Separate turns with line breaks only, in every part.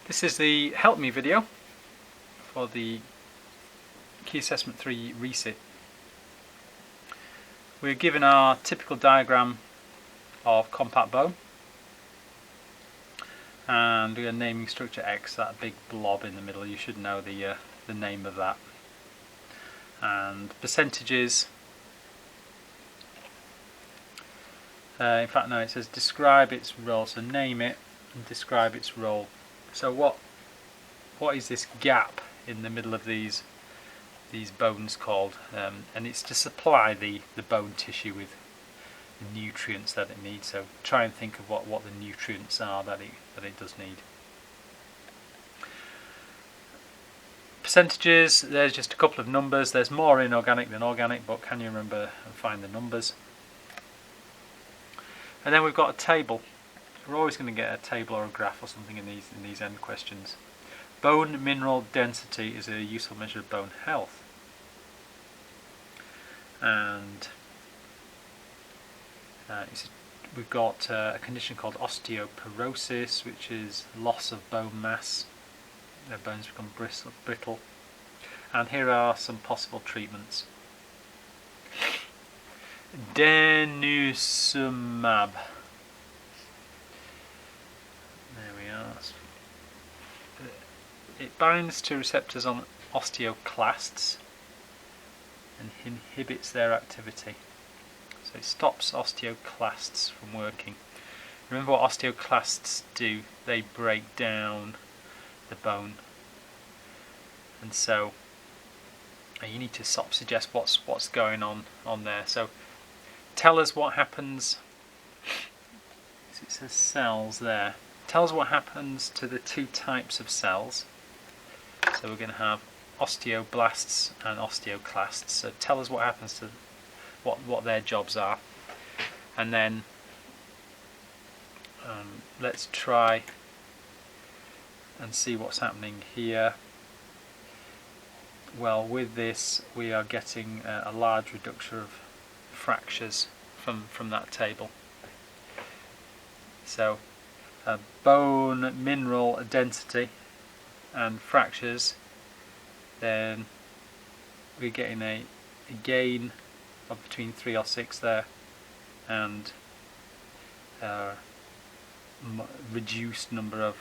This is the Help Me video for the Key Assessment 3 Resit. We're given our typical diagram of compact bone, and we are naming structure X, that big blob in the middle. You should know the name of that. And percentages, in fact no, it says describe its role, so name it and describe its role. So what is this gap in the middle of these bones called? And it's to supply the bone tissue with the nutrients that it needs. So try and think of what the nutrients are that it does need. Percentages, there's just a couple of numbers. There's more inorganic than organic, but can you remember and find the numbers? And then we've got a table. We're always going to get a table or a graph or something in these end questions. Bone mineral density is a useful measure of bone health. And we've got a condition called osteoporosis, which is loss of bone mass. Their bones become brittle. And here are some possible treatments. Denosumab. There we are. It binds to receptors on osteoclasts and inhibits their activity. So it stops osteoclasts from working. Remember what osteoclasts do? They break down the bone. And so you need to sort of suggest what's going on there. So tell us what happens. It says cells there. Tell us what happens to the two types of cells. So we're going to have osteoblasts and osteoclasts. So tell us what happens to what their jobs are, and then let's try and see what's happening here. Well, with this we are getting a large reduction of fractures from that table. So bone mineral density and fractures, then we're getting a gain of between 3 or 6 there, and reduced number of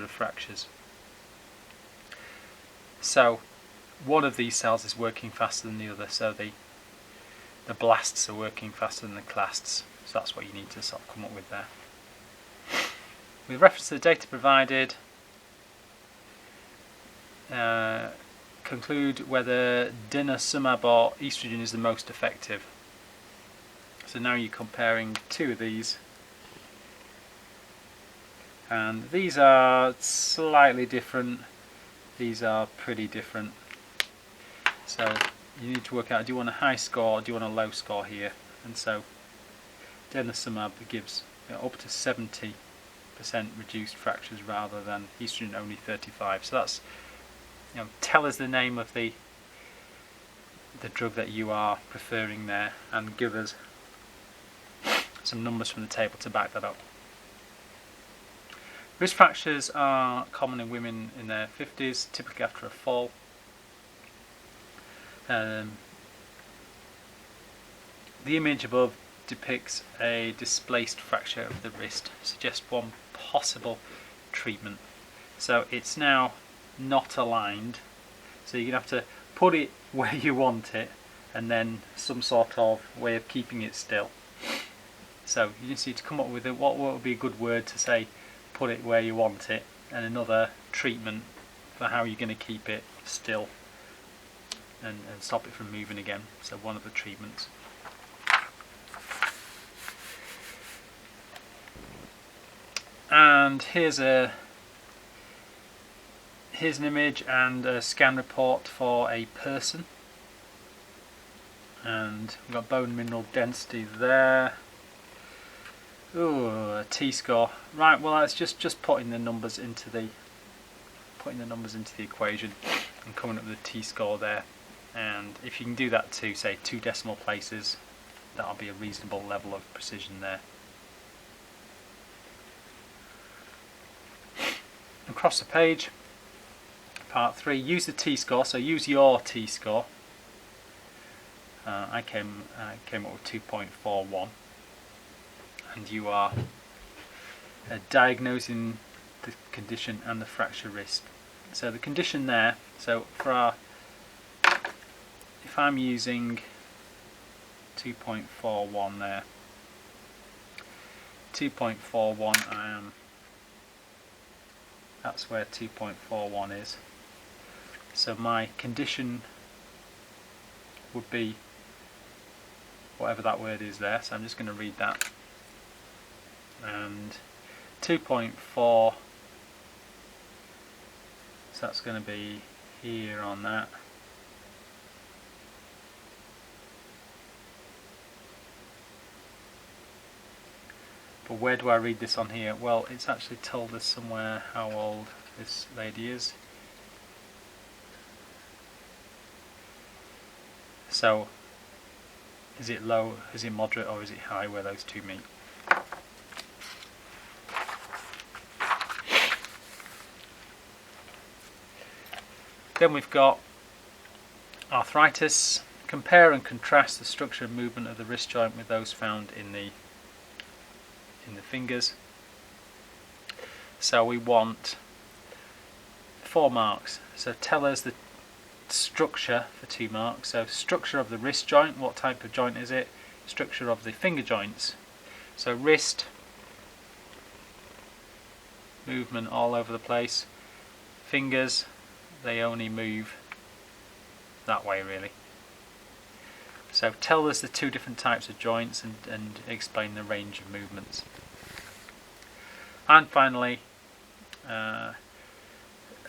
fractures. So one of these cells is working faster than the other, so the blasts are working faster than the clasts. So that's what you need to sort of come up with there. With reference to the data provided, conclude whether denosumab or estrogen is the most effective. So now you're comparing two of these, and these are slightly different, these are pretty different. So you need to work out, do you want a high score or do you want a low score here? And so denosumab gives up to 70% reduced fractures rather than estrogen only 35. So that's, tell us the name of the drug that you are preferring there, and give us some numbers from the table to back that up. Wrist fractures are common in women in their 50s, typically after a fall. The image above depicts a displaced fracture of the wrist, suggests one possible treatment. So it's now not aligned, so you're going to have to put it where you want it and then some sort of way of keeping it still. So you just need to come up with what would be a good word to say put it where you want it, and another treatment for how you're going to keep it still and stop it from moving again. So one of the treatments. And here's an image and a scan report for a person, and we've got bone mineral density there. Ooh, a T-score. Right, well that's just putting the numbers into the equation and coming up with a T-score there. And if you can do that to say 2 decimal places, that'll be a reasonable level of precision there. across the page, part 3, use the T-score, so use your T-score. I came up with 2.41, and you are diagnosing the condition and the fracture risk. So the condition there, so for if I'm using 2.41 there, 2.41 that's where 2.41 is. So my condition would be whatever that word is there, so I'm just going to read that. And 2.4, so that's going to be here on that. But where do I read this on here? Well, it's actually told us somewhere how old this lady is. So, is it low, is it moderate, or is it high where those two meet? Then we've got arthritis. Compare and contrast the structure and movement of the wrist joint with those found in the fingers. So we want 4 marks. So tell us the structure for 2 marks. So structure of the wrist joint, what type of joint is it? Structure of the finger joints. So wrist, movement all over the place. Fingers, they only move that way really. So tell us the 2 different types of joints and explain the range of movements. And finally, a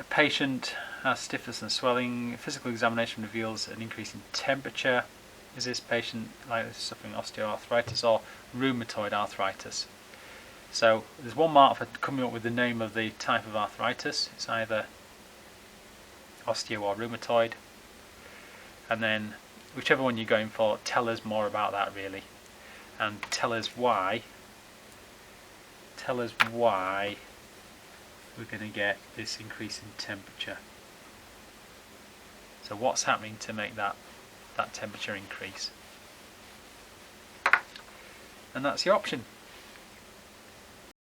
patient has stiffness and swelling. Physical examination reveals an increase in temperature. Is this patient likely suffering osteoarthritis or rheumatoid arthritis? So there's 1 mark for coming up with the name of the type of arthritis. It's either osteo or rheumatoid. And then whichever one you're going for, tell us more about that really, and tell us why we're going to get this increase in temperature. So what's happening to make that temperature increase? And that's your option.